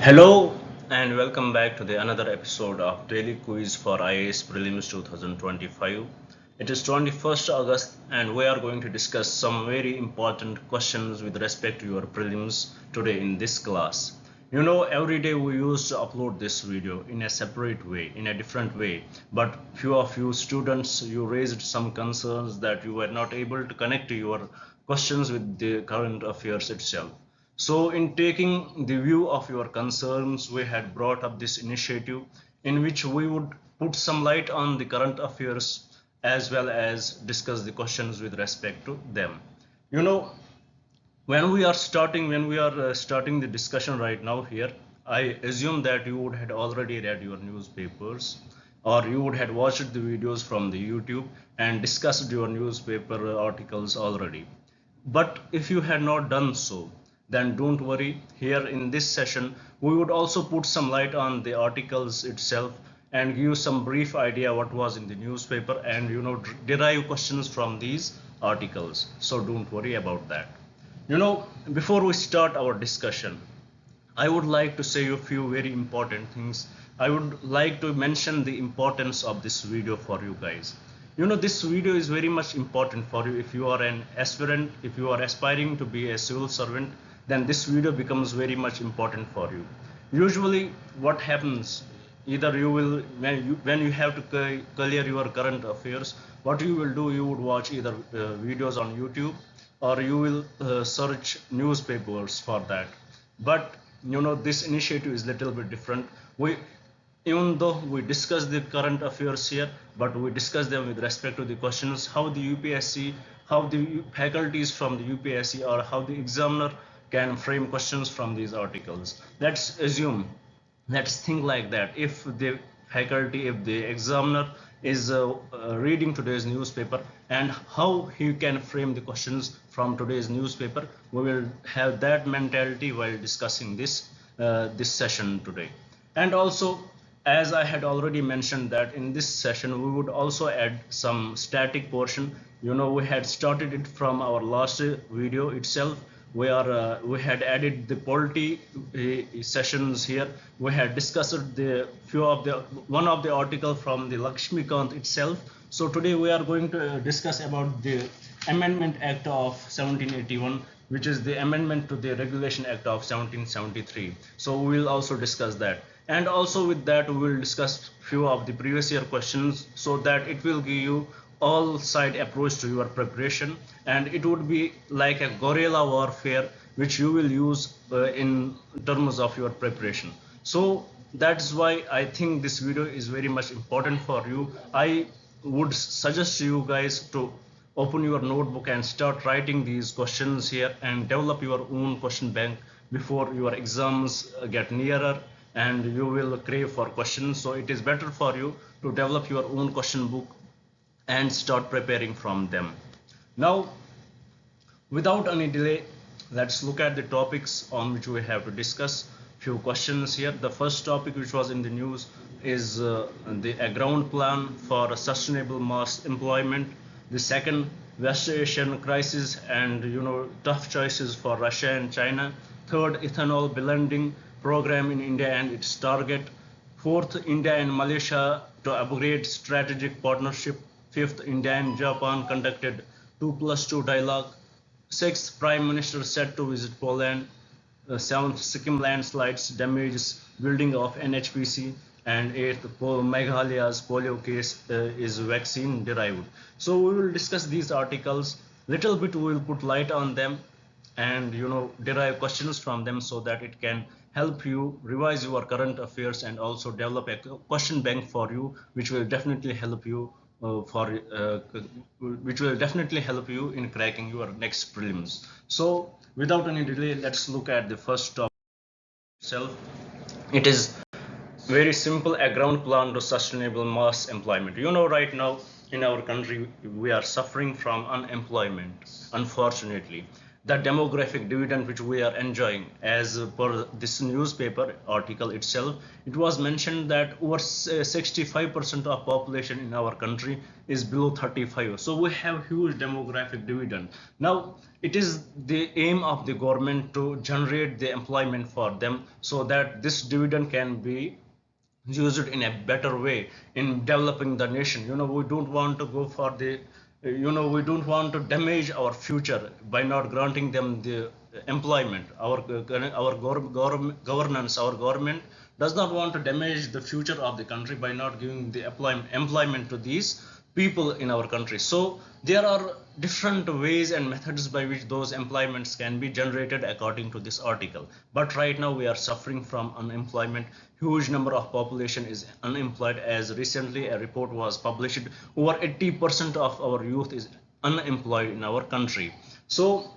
Hello and welcome back to the another episode of Daily Quiz for Ias Prelims 2025. It is 21st August and we are going to discuss some very important questions with respect to your prelims today in this class. You know, every day we used to upload this video in a separate way, in a different way, but few of you students, you raised some concerns that you were not able to connect your questions with the current affairs itself. So, in taking the view of your concerns, we had brought up this initiative in which we would put some light on the current affairs as well as discuss the questions with respect to them. You know, when we are starting the discussion right now here, I assume that you would had already read your newspapers or you would had watched the videos from the YouTube and discussed your newspaper articles already. But if you had not done so, then don't worry. Here in this session, we would also put some light on the articles itself and give some brief idea what was in the newspaper and derive questions from these articles. So don't worry about that. Before we start our discussion, I would like to say a few very important things. I would like to mention the importance of this video for you guys. This video is very much important for you if you are an aspirant, if you are aspiring to be a civil servant, then this video becomes very much important for you. Usually what happens, either you will, when you have to clear your current affairs, what you will do, you would watch either videos on YouTube or you will search newspapers for that. But this initiative is little bit different. We Even though we discuss the current affairs here, but we discuss them with respect to the questions how the UPSC, how the faculties from the UPSC or how the examiner can frame questions from these articles. Let's think like that. If the faculty, if the examiner is reading today's newspaper and how he can frame the questions from today's newspaper, we will have that mentality while discussing this session today. And also, as I had already mentioned that in this session we would also add some static portion. We had started it from our last video itself. We had added the polity sessions here. We had discussed the few of the one of the article from the Lakshmikant itself. So today we are going to discuss about the Amendment Act of 1781, which is the amendment to the Regulation Act of 1773. So we will also discuss that. And also with that we will discuss few of the previous year questions so that it will give you all side approach to your preparation, and it would be like a guerrilla warfare which you will use in terms of your preparation. So that's why I think this video is very much important for you. I would suggest you guys to open your notebook and start writing these questions here and develop your own question bank before your exams get nearer and you will crave for questions. So it is better for you to develop your own question book and start preparing from them. Now, without any delay, let's look at the topics on which we have to discuss. Few questions here. The first topic which was in the news is a ground plan for sustainable mass employment. The second, West Asian crisis and tough choices for Russia and China. Third, ethanol blending program in India and its target. Fourth, India and Malaysia to upgrade strategic partnership. Fifth, India and Japan conducted 2+2 dialogue. Sixth, Prime Minister said to visit Poland. Seventh, Sikkim landslides damages building of NHPC. And eighth, Meghalaya's polio case is vaccine derived. So we will discuss these articles. Little bit we will put light on them and derive questions from them so that it can help you revise your current affairs and also develop a question bank for you, which will definitely help you in cracking your next prelims. So without any delay, let's look at the first topic itself. It is very simple, a ground plan to sustainable mass employment. Right now in our country we are suffering from unemployment, unfortunately. the demographic dividend which we are enjoying. As per this newspaper article itself, it was mentioned that over 65% of population in our country is below 35. So we have huge demographic dividend. Now it is the aim of the government to generate the employment for them, so that this dividend can be used in a better way in developing the nation. We don't want to go for the, we don't want to damage our future by not granting them the employment. Governance, our government does not want to damage the future of the country by not giving the employment to these people in our country. So there are different ways and methods by which those employments can be generated according to this article. But right now we are suffering from unemployment. Huge number of population is unemployed. As recently a report was published, over 80% of our youth is unemployed in our country. So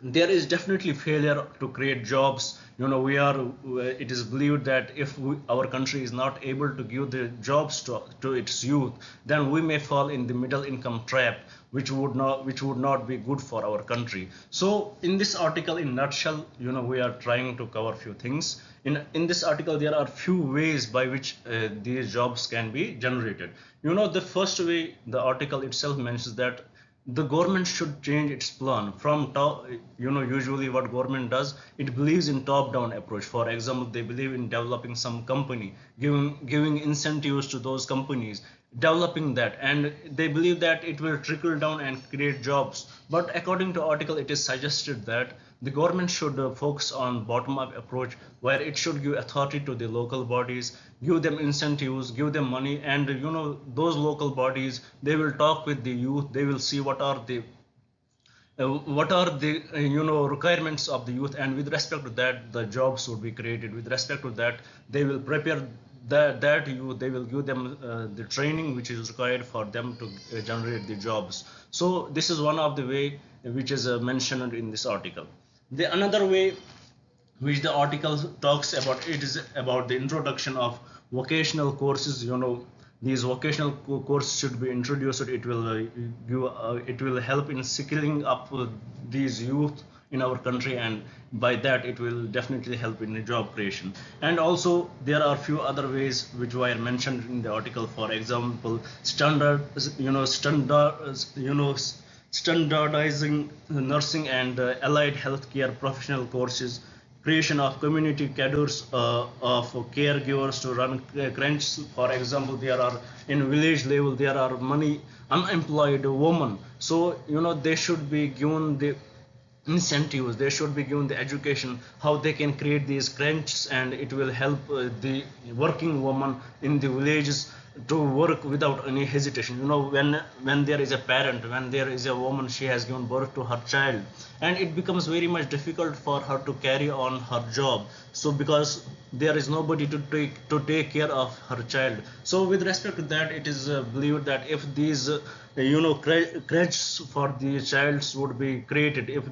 there is definitely failure to create jobs. It is believed that if our country is not able to give the jobs to its youth, then we may fall in the middle income trap, which would not be good for our country. So in this article, in nutshell, we are trying to cover few things. In this article, there are few ways by which these jobs can be generated. The first way, the article itself mentions that the government should change its plan from top. Usually what government does, it believes in top down approach. For example, they believe in developing some company, giving incentives to those companies, developing that, and they believe that it will trickle down and create jobs. But according to article, it is suggested that the government should focus on bottom up approach, where it should give authority to the local bodies, give them incentives, give them money, and those local bodies, they will talk with the youth, they will see what are the requirements of the youth, and with respect to that the jobs would be created. With respect to that, they will prepare that youth, they will give them the training which is required for them to generate the jobs. So this is one of the way which is mentioned in this article. The another way which the article talks about, it is about the introduction of vocational courses. These vocational courses should be introduced. It will help in skilling up these youth in our country, and by that it will definitely help in job creation. And also there are few other ways which were mentioned in the article. For example, standardizing nursing and allied healthcare professional courses, creation of community cadres of caregivers to run crunches. For example, there are in village level, there are many unemployed women. So they should be given the incentives, they should be given the education how they can create these crunches, and it will help the working woman in the villages to work without any hesitation. When there is a parent, when there is a woman, she has given birth to her child, and it becomes very much difficult for her to carry on her job, so because there is nobody to take care of her child. So with respect to that, it is believed that if these crèches for the child would be created, if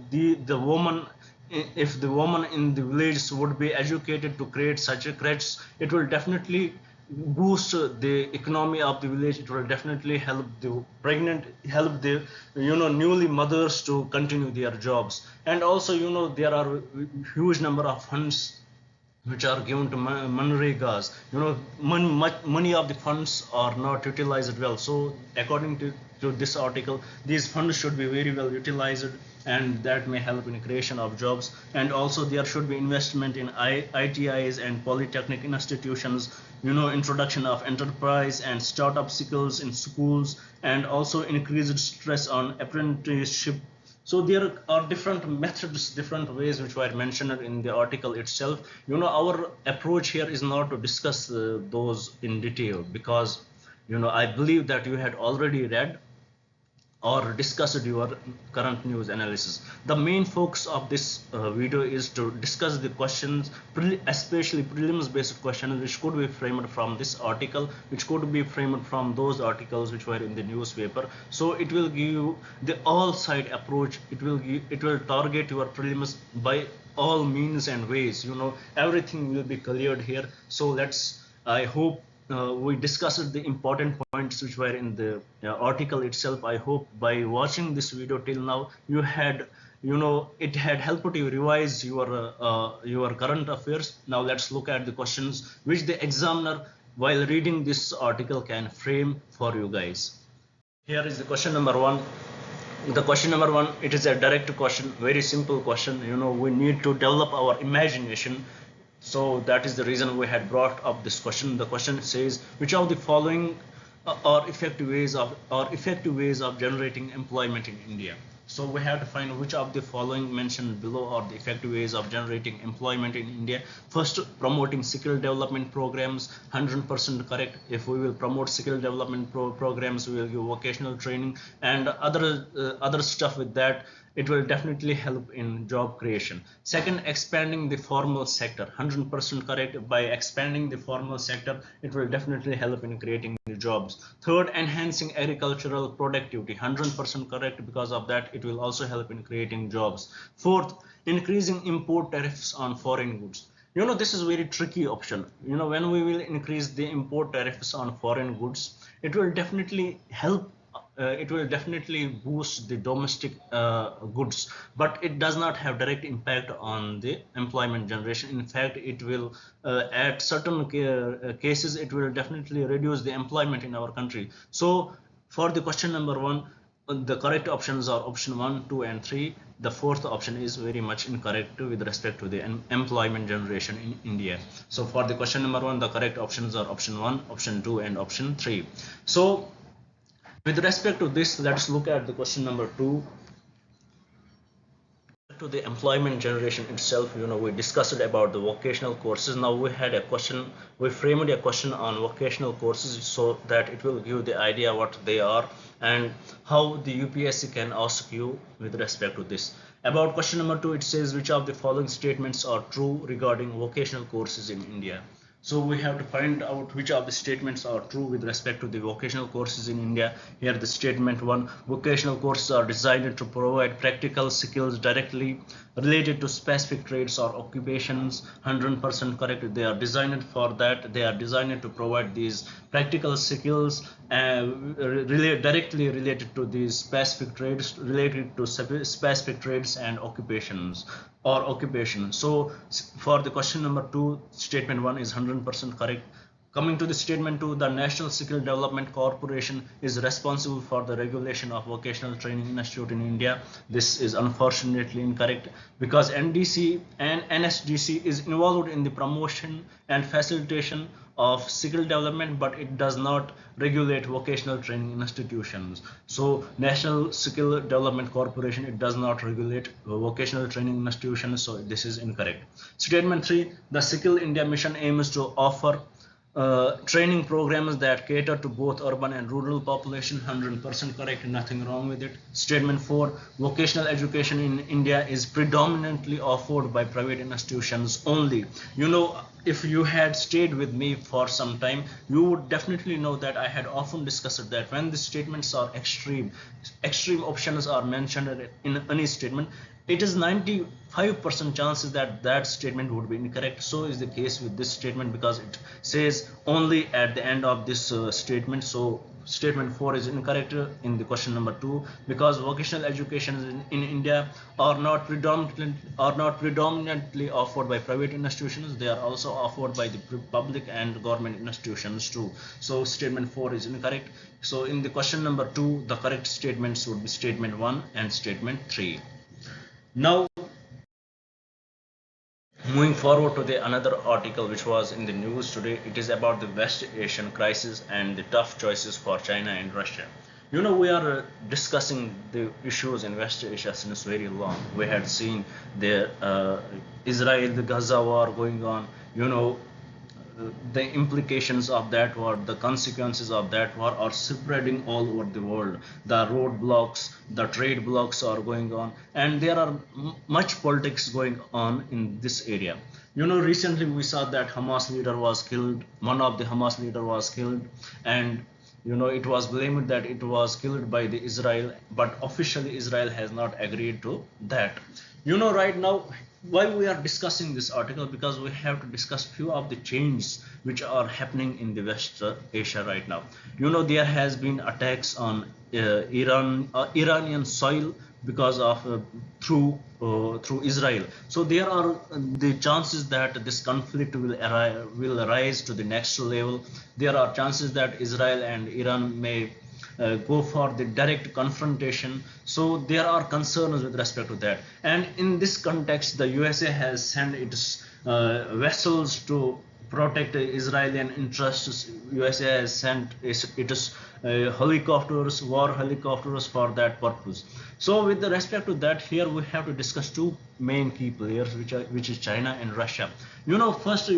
the woman in the village would be educated to create such a crèches, it will definitely boost the economy of the village. It will definitely help the pregnant, help the newly mothers to continue their jobs. And also there are huge number of funds which are given to Manregas. Money of the funds are not utilized well. So according to this article, these funds should be very well utilized, and that may help in creation of jobs. And also there should be investment in ITIs and polytechnic institutions, introduction of enterprise and startup skills in schools, and also increased stress on apprenticeship. So there are different methods, different ways which were mentioned in the article itself. Our approach here is not to discuss those in detail, because I believe that you had already read or discussed your current news analysis. The main focus of this video is to discuss the questions, especially prelims based questions, which could be framed from this article, which could be framed from those articles which were in the newspaper. So it will give you the all side approach. It will target your prelims by all means and ways. Everything will be cleared here. So I hope we discussed the important points which were in the article itself. I hope by watching this video till now, you had it had helped you revise your current affairs. Now let's look at the questions which the examiner while reading this article can frame for you guys. Here is the question number one. The question number one, it is a direct question, very simple question. We need to develop our imagination, so that is the reason we had brought up this question. The question says, which of the following are effective ways of generating employment in India? So we have to find which of the following mentioned below are the effective ways of generating employment in India. First, promoting skill development programs, 100% correct. If we will promote skill development programs, we will give vocational training and other stuff with that. It will definitely help in job creation. Second, expanding the formal sector, 100% correct. By expanding the formal sector, it will definitely help in creating new jobs. Third, enhancing agricultural productivity, 100% correct. Because of that, it will also help in creating jobs. Fourth, increasing import tariffs on foreign goods. This is a very tricky option. When we will increase the import tariffs on foreign goods, it will definitely help. It will definitely boost the domestic goods, but it does not have direct impact on the employment generation. In fact, it will at certain cases, it will definitely reduce the employment in our country. So for the question number one, the correct options are option 1, 2 and 3. The fourth option is very much incorrect with respect to the employment generation in India. So for the question number 1, the correct options are option 1, option 2 and option 3. So with respect to this, let's look at the question number 2. To the employment generation itself, we discussed about the vocational courses. Now we framed a question on vocational courses so that it will give the idea what they are and how the UPSC can ask you with respect to this. About question number 2, it says, which of the following statements are true regarding vocational courses in India? So we have to find out which of the statements are true with respect to the vocational courses in India. Here the statement 1, vocational courses are designed to provide practical skills directly related to specific trades or occupations. 100% correct. They are designed for that. They are designed to provide these practical skills directly related to these specific trades, related to specific trades and occupations. So for the question number 2, statement 1 is 100% correct. Coming to the statement 2, the National Skill Development Corporation is responsible for the regulation of vocational training institute in India. This is unfortunately incorrect because NDC and NSDC is involved in the promotion and facilitation of skill development, but it does not regulate vocational training institutions. So National Skill Development Corporation, it does not regulate vocational training institutions, so this is incorrect. Statement 3, the Skill India Mission aims to offer training programs that cater to both urban and rural population. 100% correct, nothing wrong with it. Statement 4, vocational education in India is predominantly offered by private institutions only. If you had stayed with me for some time, you would definitely know that I had often discussed that when the statements are extreme options are mentioned in any statement, it is 95% chances that that statement would be incorrect. So is the case with this statement because it says only at the end of this statement. So statement 4 is incorrect in the question number 2 because vocational education in India are not predominantly offered by private institutions. They are also offered by the public and government institutions too. So statement 4 is incorrect. So in the question number 2, the correct statements would be statement 1 and statement 3. Now moving forward to the another article which was in the news today, it is about the West Asian crisis and the tough choices for China and Russia. We are discussing the issues in West Asia since very long. We had seen the Israel, the Gaza war going on. The implications of that war, the consequences of that war are spreading all over the world. The roadblocks, the trade blocks are going on, and there are much politics going on in this area. Recently we saw that Hamas leader was killed. One of the Hamas leader was killed, and it was blamed that it was killed by the Israel, but officially Israel has not agreed to that. Right now why we are discussing this article, because we have to discuss few of the changes which are happening in the West Asia right now. There has been attacks on Iranian soil because of through Israel. So there are the chances that this conflict will arise to the next level. There are chances that Israel and Iran may go for the direct confrontation. So there are concerns with respect to that. And in this context, the USA has sent its vessels to protect Israeli interests. USA has sent its helicopters, war helicopters for that purpose. So with respect to that, here we have to discuss two main key players, which is China and Russia. First,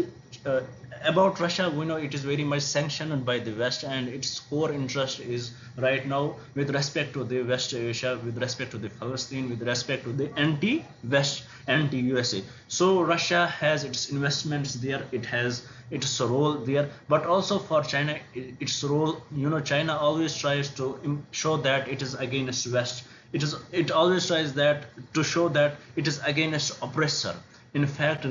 about Russia, we know it is very much sanctioned by the West, and its core interest is right now with respect to the West Asia, with respect to the Palestine, with respect to the anti-West, anti-USA. So Russia has its investments there, it has its role there, but also for China, its role. China always tries to show that it is against West. It always tries that to show that it is against oppressor. In fact,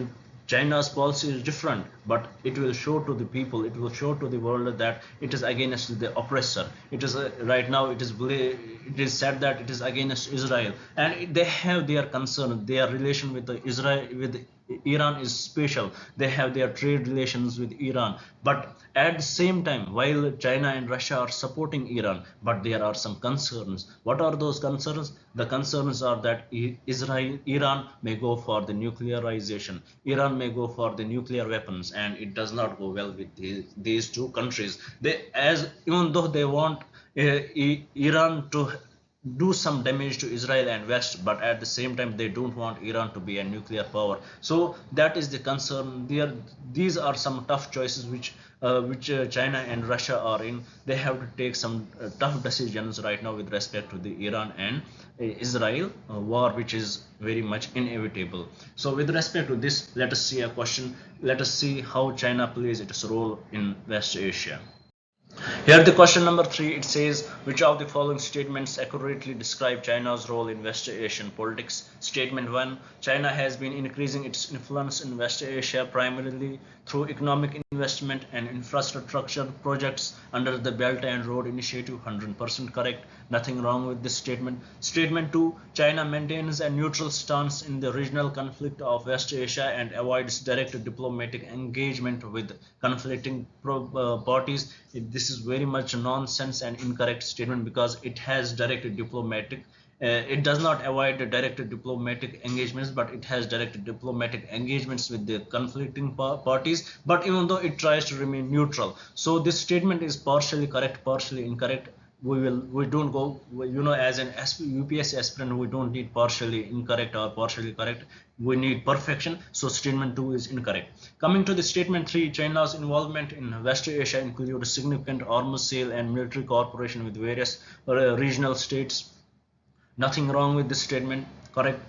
China's policy is different, but it will show to the people, it will show to the world that it is against the oppressor. It is right now it is said that it is against Israel, and they have their concern. Their relation with Israel, with Iran is special. They have their trade relations with Iran, but at the same time, while China and Russia are supporting Iran, but there are some concerns. What are those concerns? The concerns are that Iran may go for the nuclearization. Iran may go for the nuclear weapons, and it does not go well with these two countries. Even though they want Iran to do some damage to Israel and West, but at the same time they don't want Iran to be a nuclear power. So that is the concern. These are some tough choices which China and Russia are in. They have to take some tough decisions right now with respect to the Iran and Israel war, which is very much inevitable. So with respect to this, let us see a question. Let us see how China plays its role in West Asia. Here the question number 3, it says, which of the following statements accurately describe China's role in West Asian politics? Statement 1, China has been increasing its influence in West Asia primarily through economic investment and infrastructure projects under the Belt and Road Initiative. 100% correct. Nothing wrong with this statement. Statement 2, China maintains a neutral stance in the regional conflict of West Asia and avoids direct diplomatic engagement with conflicting parties. This is very much nonsense and incorrect statement, because it has direct diplomatic it does not avoid the direct diplomatic engagements, but it has direct diplomatic engagements with the conflicting parties, but even though it tries to remain neutral. So this statement is partially correct, partially incorrect. We don't go, as an UPSC aspirant, we don't need partially incorrect or partially correct. We need perfection. So statement 2 is incorrect. Coming to the statement 3, China's involvement in West Asia includes significant arms sale and military cooperation with various regional states. Nothing wrong with this statement, correct.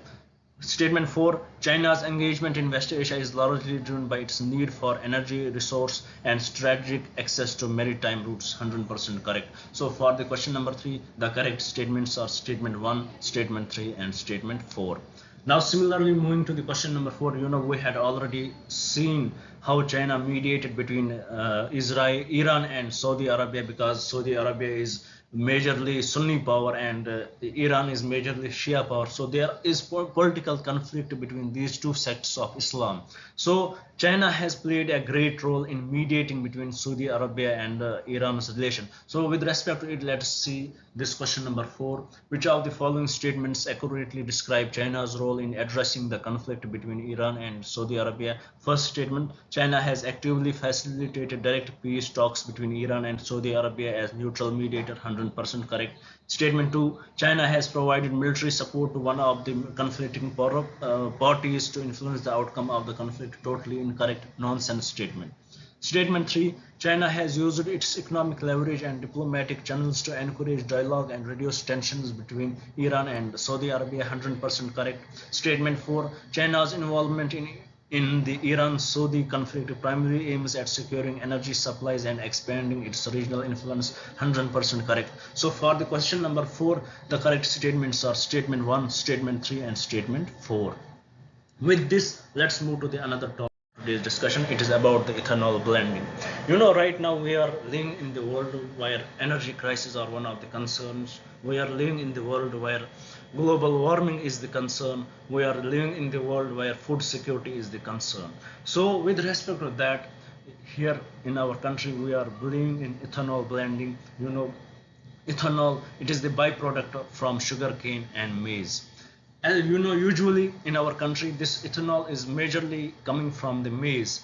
Statement 4, China's engagement in West Asia is largely driven by its need for energy, resource and strategic access to maritime routes. 100% correct. So for the question number 3, the correct statements are statement 1, statement 3 and statement 4. Now similarly, moving to the question number 4, we had already seen how China mediated between Iran and Saudi Arabia, because Saudi Arabia is majorly Sunni power and Iran is majorly Shia power. So there is political conflict between these two sects of Islam. So China has played a great role in mediating between Saudi Arabia and Iran's relation. So with respect to it, let's see this question number 4. Which of the following statements accurately describe China's role in addressing the conflict between Iran and Saudi Arabia? First statement, China has actively facilitated direct peace talks between Iran and Saudi Arabia as neutral mediator. 100% correct. Statement 2, China has provided military support to one of the conflicting parties to influence the outcome of the conflict. Totally incorrect, nonsense statement. Statement 3, China has used its economic leverage and diplomatic channels to encourage dialogue and reduce tensions between Iran and Saudi Arabia. 100% correct. Statement 4, China's involvement in the Iran-Saudi conflict primarily aims at securing energy supplies and expanding its regional influence. 100% correct. So for the question number 4, the correct statements are statement 1, statement 3 and statement 4. With this, let's move to the another topic. Today's discussion, it is about the ethanol blending. Right now we are living in the world where energy crises are one of the concerns. We are living in the world where global warming is the concern. We are living in the world where food security is the concern. So with respect to that, here in our country we are believing in ethanol blending. Ethanol, it is the byproduct from sugarcane and maize. And usually in our country this ethanol is majorly coming from the maize,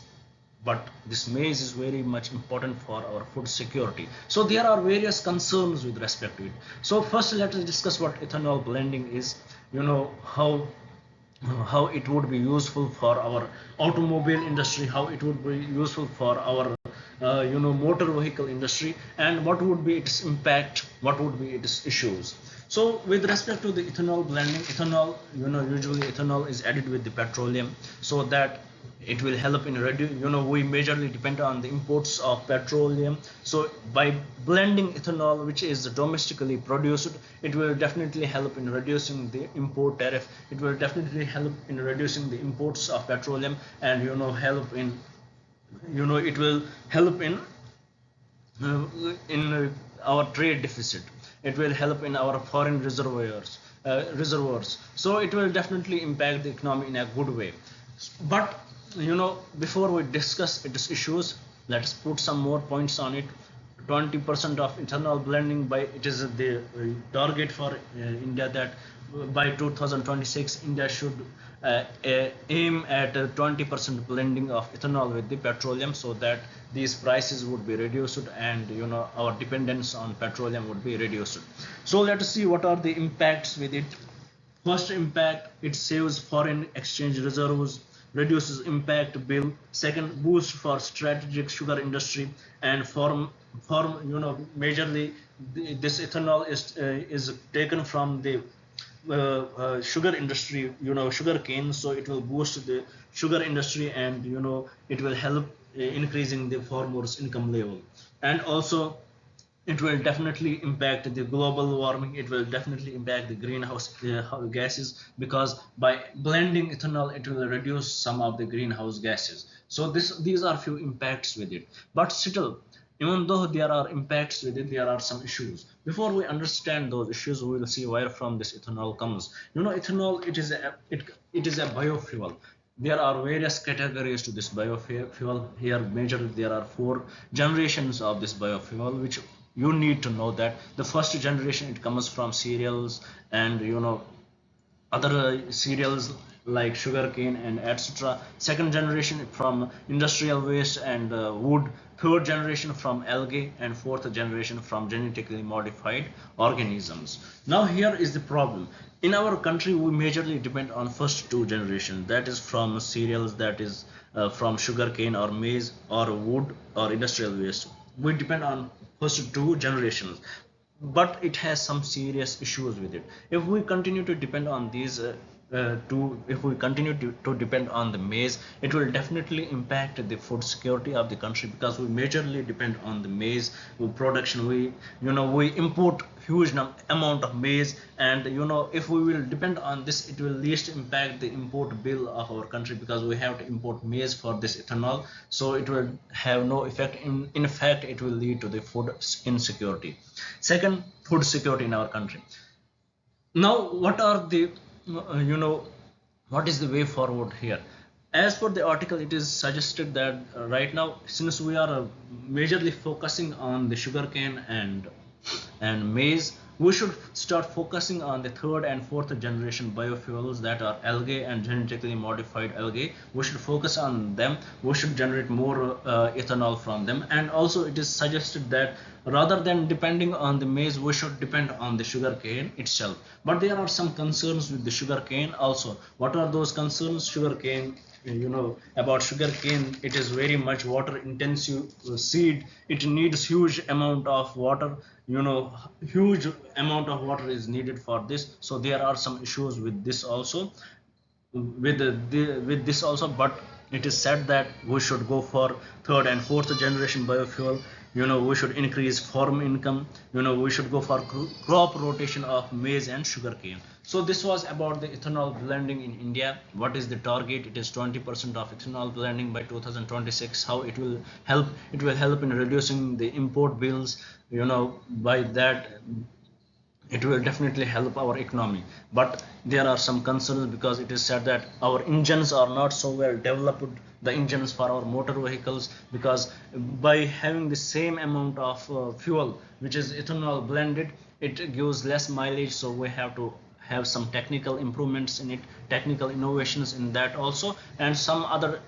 but this maize is very much important for our food security. So there are various concerns with respect to it. So first let us discuss what ethanol blending is. How it would be useful for our automobile industry, how it would be useful for our motor vehicle industry, and what would be its impact, what would be its issues. So with respect to the ethanol blending, ethanol, usually ethanol is added with the petroleum so that it will help in reduce. We majorly depend on the imports of petroleum. So by blending ethanol, which is domestically produced, it will definitely help in reducing the import tariff. It will definitely help in reducing the imports of petroleum, and help in it will help in our trade deficit. It will help in our foreign reservoirs. So it will definitely impact the economy in a good way. But before we discuss its issues, let's put some more points on it. 20% of ethanol blending, by it is the target for India, that by 2026 India should aim at 20% blending of ethanol with the petroleum, so that these prices would be reduced, and our dependence on petroleum would be reduced. So let us see what are the impacts with it. First impact, it saves foreign exchange reserves, reduces impact bill. Second, boost for strategic sugar industry, and majorly this ethanol is taken from the sugar industry, sugar cane. So it will boost the sugar industry, and it will help increasing the farmers' income level, and also it will definitely impact the global warming. It will definitely impact the greenhouse gases, because by blending ethanol it will reduce some of the greenhouse gases. So these are few impacts with it. But still, even though there are impacts with it, there are some issues. Before we understand those issues, we will see where from this ethanol comes. Ethanol, it is a biofuel. There are various categories to this biofuel. Here majorly there are 4 generations of this biofuel, which you need to know. That the first generation, it comes from cereals, and other cereals like sugarcane and etc. Second generation from industrial waste and wood. Third generation from algae, and fourth generation from genetically modified organisms. Now here is the problem. In our country we majorly depend on first 2 generations, that is from cereals, that is from sugarcane or maize or wood or industrial waste. We depend on first 2 generations, but it has some serious issues with it. If we continue to depend on these if we continue to depend on the maize, it will definitely impact the food security of the country, because we majorly depend on the maize production. We import huge amount of maize, and if we will depend on this, it will least impact the import bill of our country, because we have to import maize for this ethanol. So it will have no effect. In fact, it will lead to the food insecurity. Second, food security in our country. Now what are the what is the way forward here? As per the article, it is suggested that right now, since we are majorly focusing on the sugarcane and maize, we should start focusing on the third and fourth generation biofuels, that are algae and genetically modified algae. We should focus on them. We should generate more ethanol from them. And also it is suggested that rather than depending on the maize, we should depend on the sugarcane itself. But there are some concerns with the sugarcane also. What are those concerns? Sugarcane, about sugarcane, it is very much water intensive seed. It needs huge amount of water. Huge amount of water is needed for this. So there are some issues with this also, with this also. But it is said that we should go for third and fourth generation biofuel. We should increase farm income. We should go for crop rotation of maize and sugarcane. So this was about the ethanol blending in India. What is the target? It is 20% of ethanol blending by 2026. How it will help? It will help in reducing the import bills. By that, it will definitely help our economy. But there are some concerns because it is said that our engines are not so well developed, the engines for our motor vehicles, because by having the same amount of fuel which is ethanol blended, it gives less mileage. So we have to have some technical improvements in it, technical innovations in that also, and some other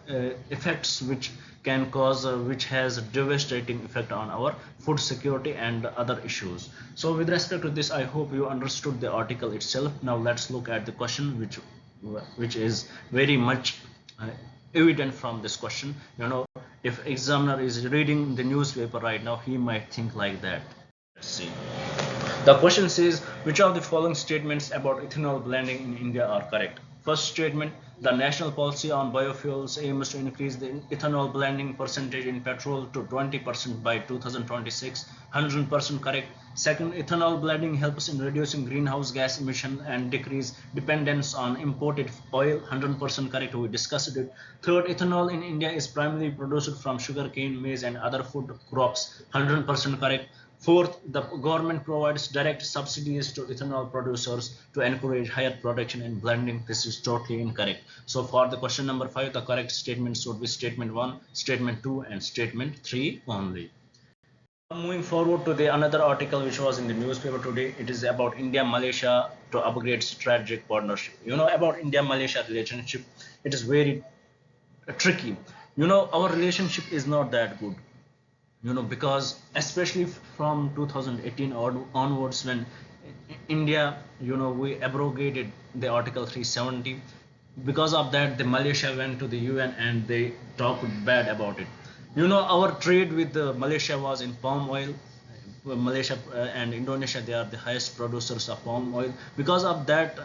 effects which can cause which has a devastating effect on our food security and other issues. So with respect to this, I hope you understood the article itself. Now let's look at the question which is very much uh, evident from this question. If examiner is reading the newspaper right now, he might think like that. Let's see. The question says, which of the following statements about ethanol blending in India are correct? First statement, the national policy on biofuels aims to increase the ethanol blending percentage in petrol to 20% by 2026. 100% correct. Second, ethanol blending helps in reducing greenhouse gas emission and decrease dependence on imported oil. 100% correct. We discussed it. Third, ethanol in India is primarily produced from sugarcane, maize, and other food crops. 100% correct. Fourth, the government provides direct subsidies to ethanol producers to encourage higher production and blending. This is totally incorrect. So for the question number 5, the correct statements would be statement 1, statement 2, and statement 3 only. Moving forward to the another article which was in the newspaper today, it is about India Malaysia to upgrade strategic partnership. About India Malaysia relationship, it is very tricky. Our relationship is not that good, because especially from 2018 onwards, when India, we abrogated the Article 370. Because of that, the Malaysia went to the UN and they talked bad about it. Our trade with Malaysia was in palm oil. Malaysia and Indonesia, they are the highest producers of palm oil. Because of that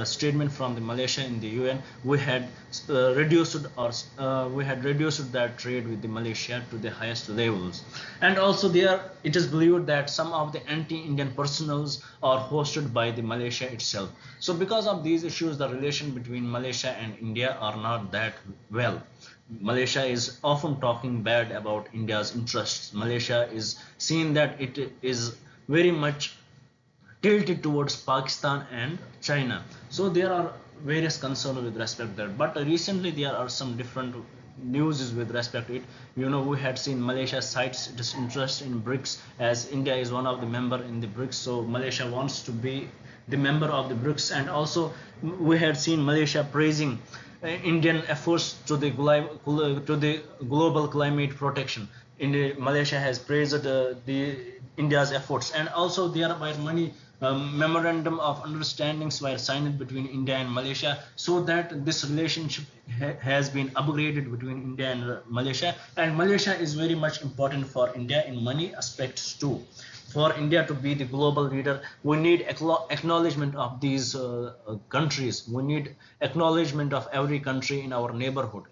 statement from the Malaysia in the UN, we had reduced that trade with the Malaysia to the highest levels. And also there, it is believed that some of the anti-Indian personals are hosted by the Malaysia itself. So because of these issues, the relation between Malaysia and India are not that well. Malaysia is often talking bad about India's interests. Malaysia is seen that it is very much tilted towards Pakistan and China. So there are various concerns with respect to that. But recently there are some different news with respect to it. We had seen Malaysia cites its interest in BRICS, as India is one of the member in the BRICS. So Malaysia wants to be the member of the BRICS, and also we had seen Malaysia praising Indian efforts to the global climate protection. Malaysia has praised the India's efforts, and also there were many memorandum of understandings were signed between India and Malaysia, so that this relationship has been upgraded between India and Malaysia. And Malaysia is very much important for India in many aspects too. For India to be the global leader, we need acknowledgement of these countries. We need acknowledgement of every country in our neighborhood,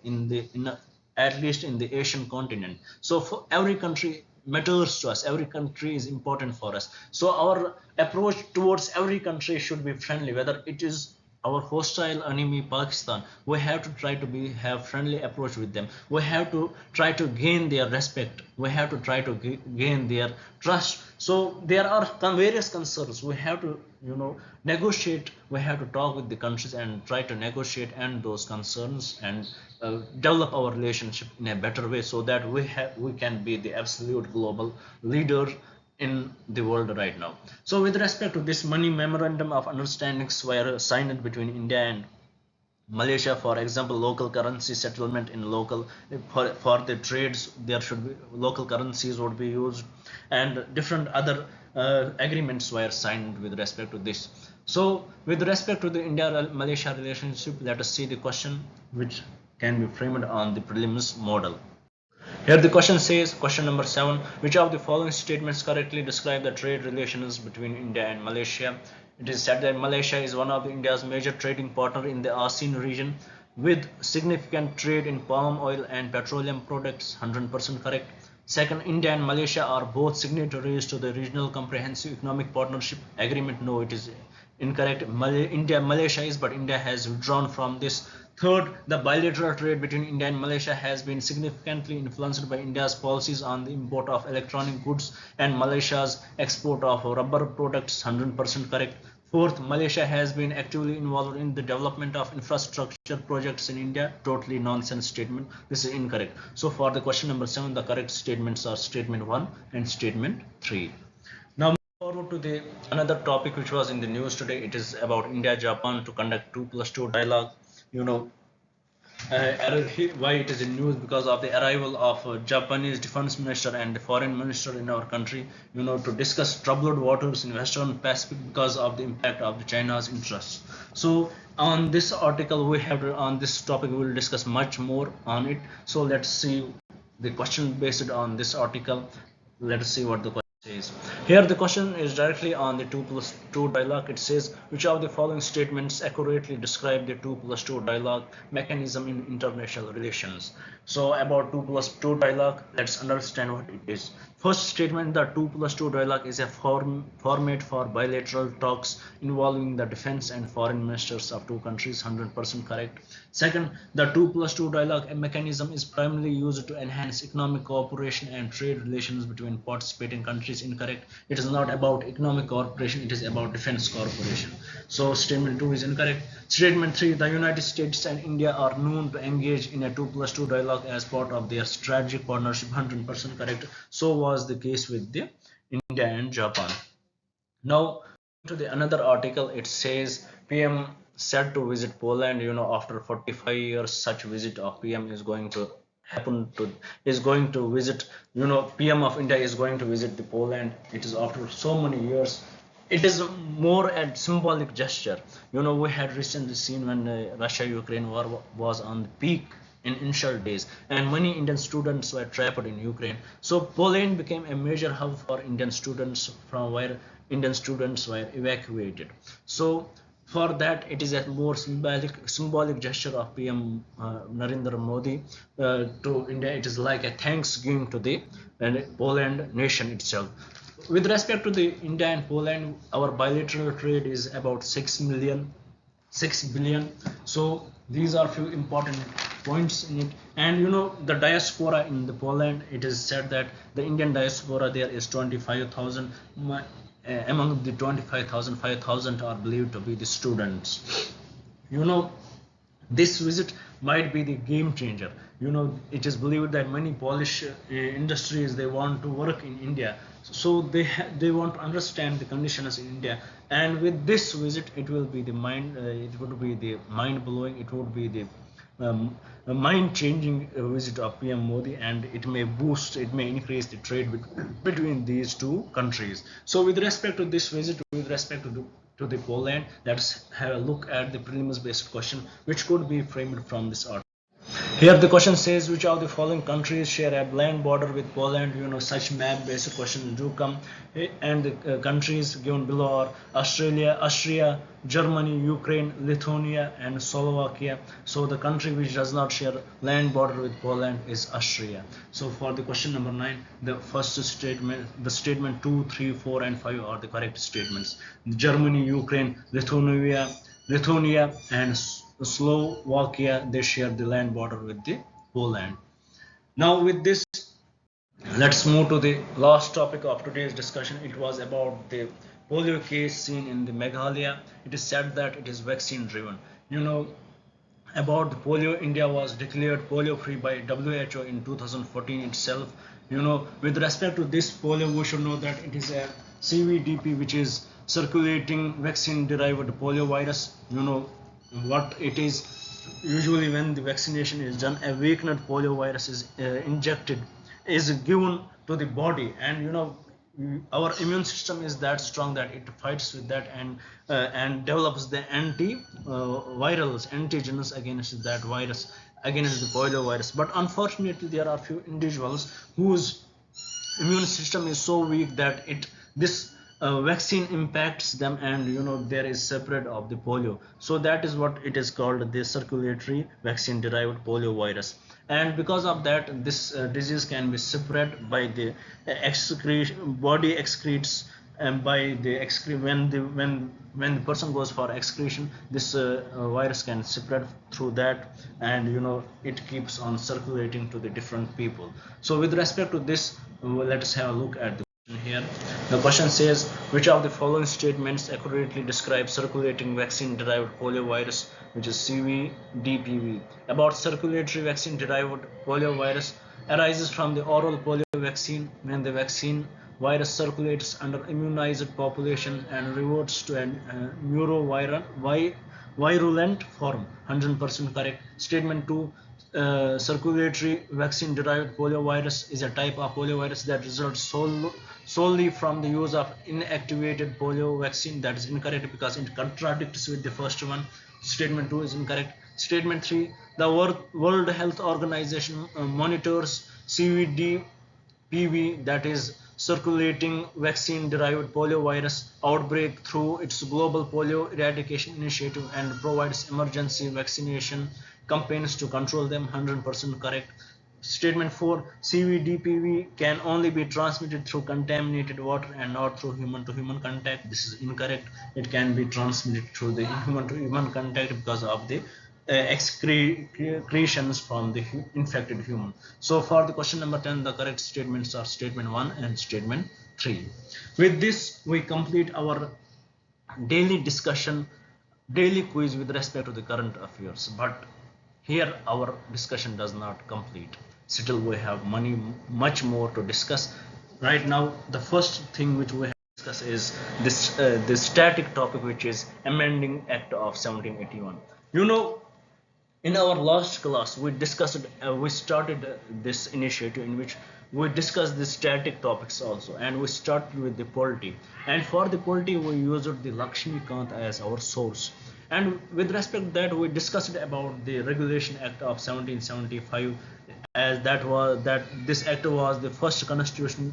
at least in the Asian continent. So for every country matters to us, every country is important for us. So our approach towards every country should be friendly, whether it is our hostile enemy Pakistan. We have to try to have friendly approach with them. We have to try to gain their respect. We have to try to gain their trust. So there are various concerns. We have to negotiate. We have to talk with the countries and try to negotiate and those concerns, and develop our relationship in a better way, so that we can be the absolute global leader in the world right now. So with respect to this, many memorandum of understandings were signed between India and Malaysia. For example, local currency settlement in local, for the trades there should be local currencies would be used, and different other agreements were signed with respect to this. So with respect to the India Malaysia relationship, let us see the question which can be framed on the prelims model. Here the question says, question number 7, which of the following statements correctly describe the trade relations between India and Malaysia? It is said that Malaysia is one of India's major trading partner in the ASEAN region, with significant trade in palm oil and petroleum products. 100% correct. Second, India and Malaysia are both signatories to the Regional Comprehensive Economic Partnership Agreement. No, it is incorrect. Malaysia is, but India has withdrawn from this. Third, the bilateral trade between India and Malaysia has been significantly influenced by India's policies on the import of electronic goods and Malaysia's export of rubber products. 100% correct. Fourth, Malaysia has been actively involved in the development of infrastructure projects in India. Totally nonsense statement. This is incorrect. So for the question number 7, the correct statements are statement 1 and statement 3. Now forward to the another topic which was in the news today. It is about India Japan to conduct 2+2 dialogue. You know, why it is in news? Because of the arrival of Japanese defense minister and the foreign minister in our country, to discuss troubled waters in Western Pacific because of the impact of the China's interests. So on this article we have on this topic we will discuss much more on it. So let's see the question based on this article. Let's see what the question says. Here the question is directly on the 2+2 dialogue. It says, which of the following statements accurately describe the 2+2 dialogue mechanism in international relations? So about 2+2 dialogue, let's understand what it is. First statement, the 2+2 dialogue is a format for bilateral talks involving the defense and foreign ministers of two countries. 100% correct. Second, the 2+2 dialogue mechanism is primarily used to enhance economic cooperation and trade relations between participating countries. Incorrect. It is not about economic cooperation, it is about defense cooperation. So statement 2 is incorrect. Statement 3, the United States and India are known to engage in a 2+2 dialogue as part of their strategic partnership. 100% correct. So was the case with the India and Japan. Now to the another article, it says PM said to visit Poland. After 45 years such visit of PM is going to visit, PM of India is going to visit the Poland. It is after so many years. It is more a symbolic gesture. We had recently seen when Russia-Ukraine war was on the peak in initial days, and many Indian students were trapped in Ukraine. So Poland became a major hub for Indian students, from where Indian students were evacuated. So for that, it is a more symbolic gesture of PM Narendra Modi to India. It is like a thanksgiving to the Poland nation itself. With respect to the India and Poland, our bilateral trade is about 6 billion. So these are few important points in it. And the diaspora in the Poland, it is said that the Indian diaspora there is 25,000. Among the 25,000, 5,000 are believed to be the students. This visit might be the game changer. It is believed that many Polish industries, they want to work in India, so they want to understand the conditions in India. And with this visit, it would be the mind blowing, it would be the a mind-changing visit of PM Modi, and it may increase the trade between these two countries. So with respect to this visit, with respect to the Poland, let's have a look at the prelims based question which could be framed from this article. Here the question says, which of the following countries share a land border with Poland? Such map based questions do come, and the countries given below are Austria, Germany, Ukraine, Lithuania and Slovakia. So the country which does not share land border with Poland is Austria. So for the question number 9, the first statement, the statement 2, 3, 4 and 5 are the correct statements. Germany, Ukraine, Lithuania and Slovakia, they share the land border with the Poland. Now with this, let's move to the last topic of today's discussion. It was about the polio case seen in the Meghalaya. It is said that it is vaccine driven. About the polio, India was declared polio free by WHO in 2014 itself. With respect to this polio, we should know that it is a CVDP, which is circulating vaccine derived polio virus. What it is, usually when the vaccination is done, a weakened polio virus is given to the body, and our immune system is that strong that it fights with that and develops the antivirals, antigens against that virus, against the polio virus. But unfortunately, there are few individuals whose immune system is so weak that this vaccine impacts them, and there is separate of the polio. So that is what it is called, the circulatory vaccine derived polio virus. And because of that, this disease can be spread by the body excretes and by the when the person goes for excretion, this virus can spread through that, and it keeps on circulating to the different people. So with respect to this, let us have a look at the question here. The question says, which of the following statements accurately describe circulating vaccine derived polio virus, which is CVDPV? About circulatory vaccine derived polio virus arises from the oral polio vaccine when the vaccine virus circulates under immunized population and reverts to a virulent form. 100% correct. Statement 2, circulatory vaccine derived poliovirus is a type of poliovirus that results solely from the use of inactivated polio vaccine. That is incorrect because it contradicts with the first one. Statement 2 is incorrect. Statement 3, the World Health Organization monitors CVD-PV, that is circulating vaccine derived poliovirus outbreak, through its global polio eradication initiative and provides emergency vaccination campaigns to control them. 100% correct. Statement 4, CVDPV can only be transmitted through contaminated water and not through human to human contact. This is incorrect. It can be transmitted through the human to human contact because of the excretions from the infected human. So for the question number 10, the correct statements are statement 1 and statement 3. With this, we complete our daily discussion, daily quiz with respect to the current affairs. But here our discussion does not complete. Still we have much more to discuss. Right now, the first thing which we have to discuss is this static topic, which is amending Act of 1781. In our last class we discussed we started this initiative in which we discussed the static topics also, and we started with the polity, and for the polity we used the Lakshmikant as our source, and with respect to that we discussed about the Regulation Act of 1775, as that this act was the first constitution.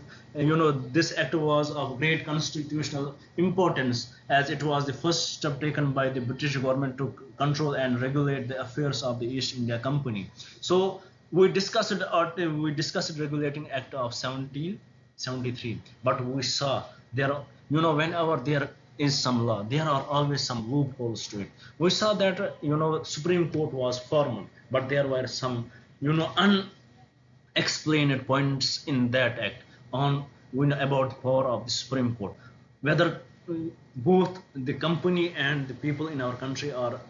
This act was of great constitutional importance, as it was the first step taken by the British government to control and regulate the affairs of the East India Company. So we discussed Regulating Act of 1773, but we saw there, whenever there is some law, there are always some loopholes to it. We saw that Supreme Court was formal, but there were some unexplained points in that act on about the power of the Supreme Court, whether both the company and the people in our country are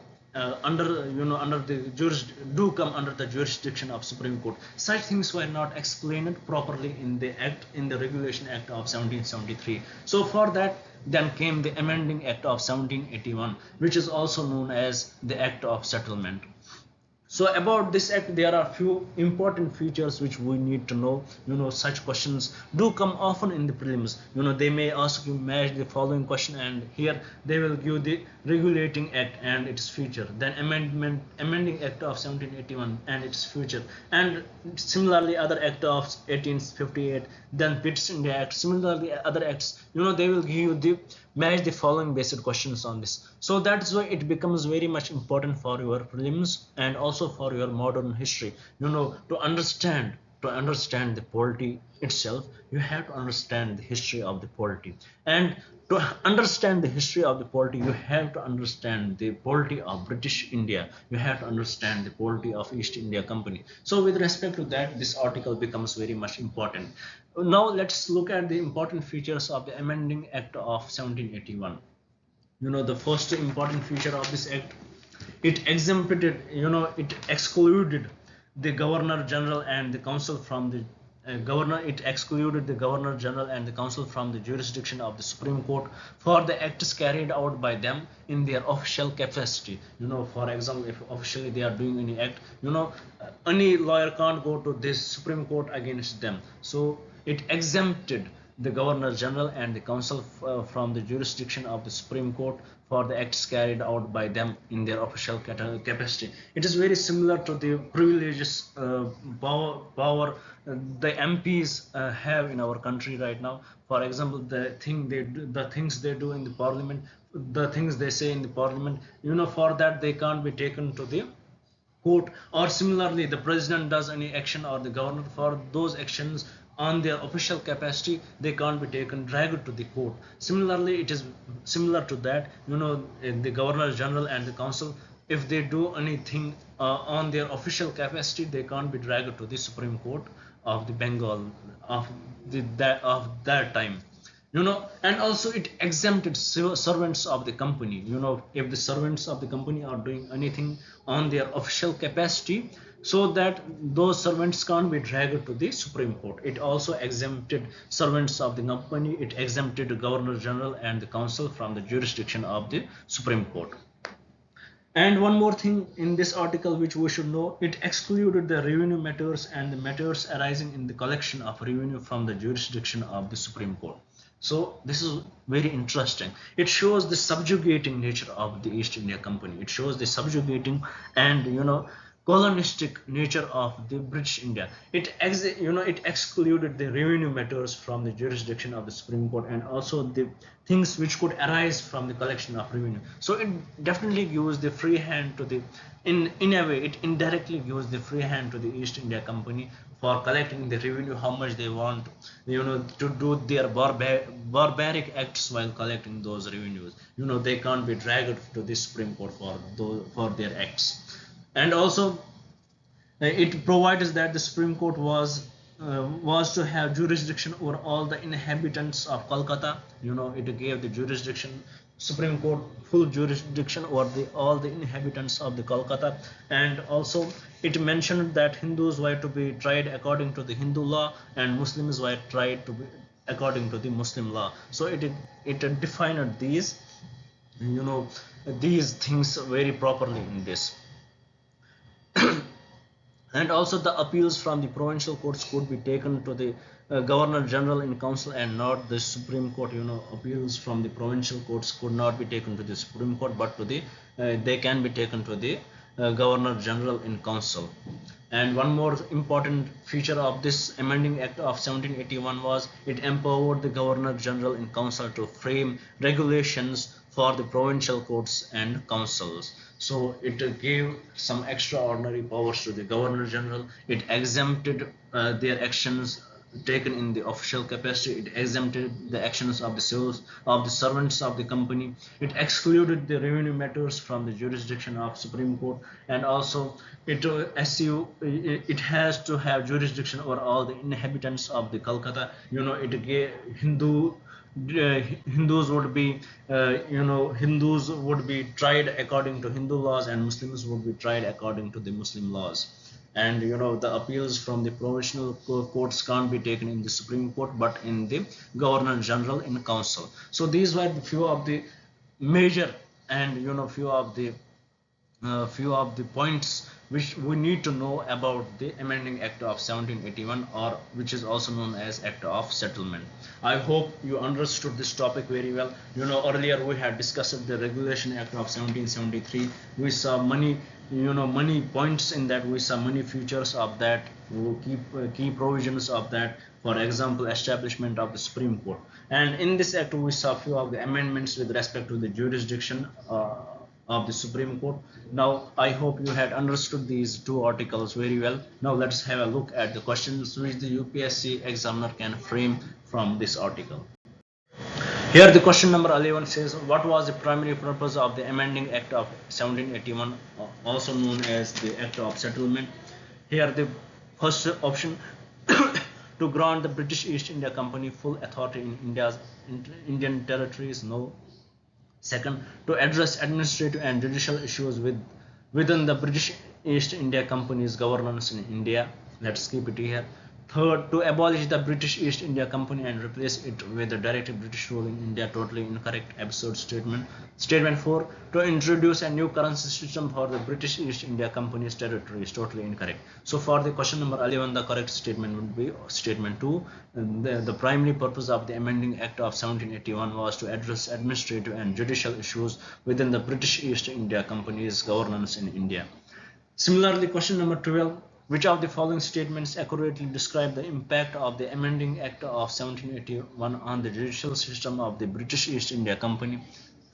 do come under the jurisdiction of Supreme Court. Such things were not explained properly in the Regulation Act of 1773. So for that, then came the Amending Act of 1781, which is also known as the Act of Settlement. So about this act, there are few important features which we need to know. Such questions do come often in the prelims. They may ask you match the following question, and here they will give the Regulating Act and its feature, then Amending Act of 1781 and its feature, and similarly other Act of 1858, then Pitt's India Act, similarly other acts. They will give you the match the following basic questions on this. So that's why it becomes very much important for your prelims and also for your modern history. To understand the polity itself, you have to understand the history of the polity, and to understand the history of the polity, you have to understand the polity of British India, you have to understand the polity of East India Company. So with respect to that, this article becomes very much important. Now let's look at the important features of the Amending Act of 1781. The first important feature of this act, it excluded the Governor General and the Council from the it excluded the Governor General and the Council from the jurisdiction of the Supreme Court for the acts carried out by them in their official capacity. For example, if officially they are doing any act, any lawyer can't go to this Supreme Court against them. So it exempted the Governor General and the Council from the jurisdiction of the Supreme Court for the acts carried out by them in their official capacity. It is very similar to the privileges power the MPs have in our country right now. For example, the things they do in the Parliament, the things they say in the Parliament, for that they can't be taken to the court, or similarly the president does any action or the governor, for those actions on their official capacity they can't be taken dragged to the court. Similarly it is similar to that, in the governor general and the council, if they do anything on their official capacity, they can't be dragged to the Supreme Court of the Bengal of that time. And also it exempted servants of the company. If the servants of the company are doing anything on their official capacity, so that those servants can't be dragged to the Supreme Court. It also exempted servants of the company, it exempted the governor general and the council from the jurisdiction of the Supreme Court. And one more thing in this article which we should know, it excluded the revenue matters and the matters arising in the collection of revenue from the jurisdiction of the Supreme Court. So this is very interesting. It shows the subjugating nature of the East India Company. It shows the subjugating and colonistic nature of the British India. It excluded the revenue matters from the jurisdiction of the Supreme Court, and also the things which could arise from the collection of revenue. So it definitely gives the free hand to the, in a way it indirectly gives the free hand to the East India Company for collecting the revenue how much they want, to do their barbaric acts while collecting those revenues. They can't be dragged to the Supreme Court for their acts. And also it provides that the Supreme Court was to have jurisdiction over all the inhabitants of Kolkata. It gave the jurisdiction, Supreme Court, full jurisdiction over all the inhabitants of the Kolkata. And also it mentioned that Hindus were to be tried according to the Hindu law and Muslims were tried to be according to the Muslim law. So it defined these things very properly in this. And also the appeals from the provincial courts could be taken to the governor general in council and not the Supreme Court. Appeals from the provincial courts could not be taken to the Supreme Court, but to the they can be taken to the governor general in council. And one more important feature of this amending act of 1781 was it empowered the governor general in council to frame regulations for the provincial courts and councils. So it gave some extraordinary powers to the governor general. It exempted their actions taken in the official capacity. It exempted the actions of the servants of the company. It excluded the revenue matters from the jurisdiction of Supreme Court. And also it has to have jurisdiction over all the inhabitants of the Calcutta. It gave Hindus would be tried according to Hindu laws and Muslims would be tried according to the Muslim laws. And the appeals from the provincial courts can't be taken in the Supreme Court but in the governor general in council. So these were the few of the major and few of the points which we need to know about the amending act of 1781, or which is also known as Act of Settlement. I hope you understood this topic very well. Earlier we had discussed the Regulation Act of 1773. We saw many many points in that. We saw many features of that, key provisions of that. For example, establishment of the Supreme Court. And in this act we saw few of the amendments with respect to the jurisdiction of the Supreme Court. Now I hope you had understood these two articles very well. Now let's have a look at the questions which the UPSC examiner can frame from this article. Here the question number 11 says, what was the primary purpose of the amending act of 1781, also known as the Act of Settlement? Here the first option, to grant the British East India Company full authority in Indian territories, no. Second, to address administrative and judicial issues within the British East India Company's governance in India. Let's keep it here. Third, to abolish the British East India Company and replace it with a direct British rule in India. Totally incorrect, absurd statement. Statement 4, to introduce a new currency system for the British East India Company's territories. Totally incorrect. So for the question number 11, the correct statement would be statement 2. The primary purpose of the amending act of 1781 was to address administrative and judicial issues within the British East India Company's governance in India. Similarly, question number 12, which of the following statements accurately describe the impact of the amending act of 1781 on the judicial system of the British East India Company?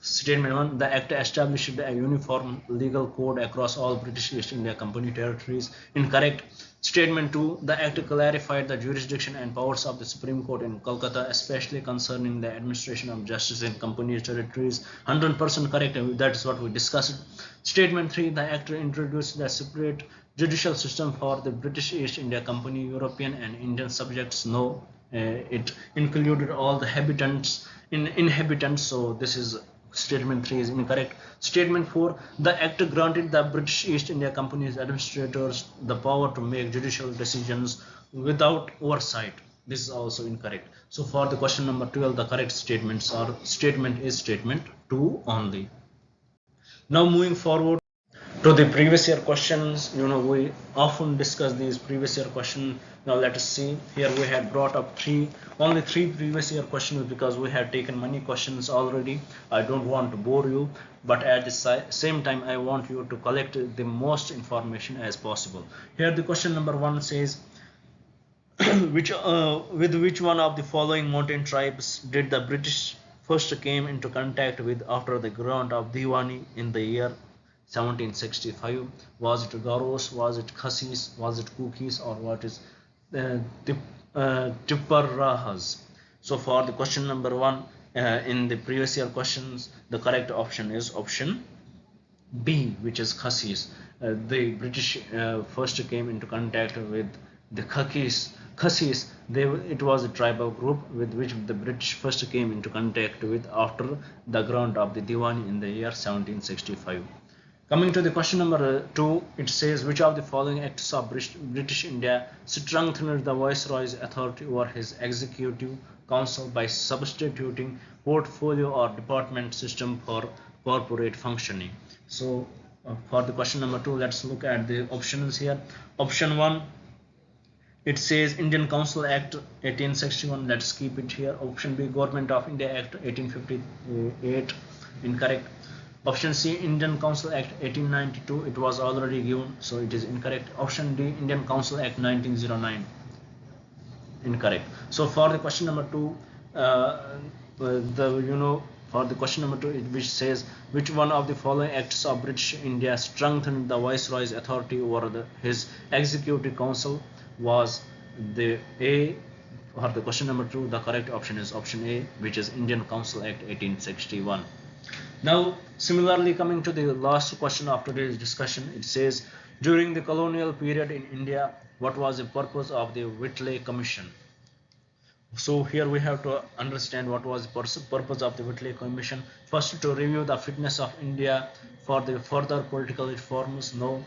Statement 1. The Act established a uniform legal code across all British East India Company territories. Incorrect. Statement 2. The Act clarified the jurisdiction and powers of the Supreme Court in Kolkata, especially concerning the administration of justice in Company territories. 100% correct. That is what we discussed. Statement 3. The Act introduced the separate judicial system for the British East India Company, European and Indian subjects. No, it included all the inhabitants. So this is statement 3 is incorrect. Statement 4. The Act granted the British East India Company's administrators the power to make judicial decisions without oversight. This is also incorrect. So for the question number 12, the correct statements are statement is statement 2 only. Now moving forward to the previous year questions. We often discuss these previous year questions. Now let us see. Here we had brought up only three previous year questions because we had taken many questions already. I don't want to bore you, but at the same time I want you to collect the most information as possible. Here the question number 1 says, with which one of the following mountain tribes did the British first came into contact with after the grant of Diwani in the year 1765? Was it Garos, was it Khassis, was it Kukis, or what is Tipperahas? So for the question number 1, in the previous year questions, the correct option is option B, which is Khassis. The British first came into contact with the Khakis. Khassis, it was a tribal group with which the British first came into contact with after the grant of the Diwani in the year 1765. Coming to the question number 2, it says, which of the following acts of British India strengthened the Viceroy's authority over his executive council by substituting portfolio or department system for corporate functioning? So for the question number 2, let's look at the options here. Option 1, it says Indian Council Act 1861. Let's keep it here. Option B, Government of India Act 1858. Incorrect. Option C, Indian Council Act 1892. It was already given, so it is incorrect. Option D, Indian Council Act 1909. Incorrect. So for the question number 2, for the question number 2, which says, which one of the following acts of British India strengthened the Viceroy's authority over his executive council? Was the A? For the question number 2, the correct option is option A, which is Indian Council Act 1861. Now similarly, coming to the last question of today's discussion, it says, during the colonial period in India, what was the purpose of the Whitley Commission? So here we have to understand what was the purpose of the Whitley Commission. First, to review the fitness of India for the further political reforms. No.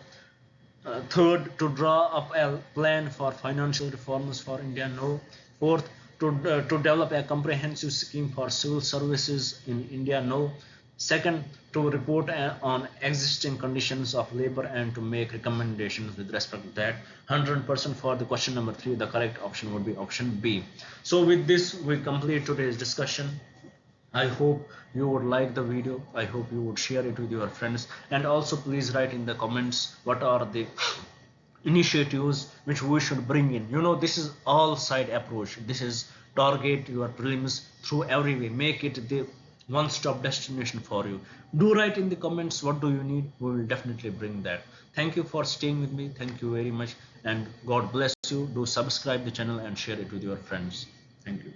Third, to draw up a plan for financial reforms for India. No. Fourth, to develop a comprehensive scheme for civil services in India. No. Second, to report on existing conditions of labor and to make recommendations with respect to that. 100% for the question number 3, the correct option would be option B. So with this, we complete today's discussion. I hope you would like the video. I hope you would share it with your friends, and also please write in the comments what are the initiatives which we should bring in. This is all side approach. This is target your prelims through every way. Make it the one-stop destination for you. Do write in the comments what do you need. We will definitely bring that. Thank you for staying with me. Thank you very much, and God bless you. Do subscribe the channel and share it with your friends. Thank you.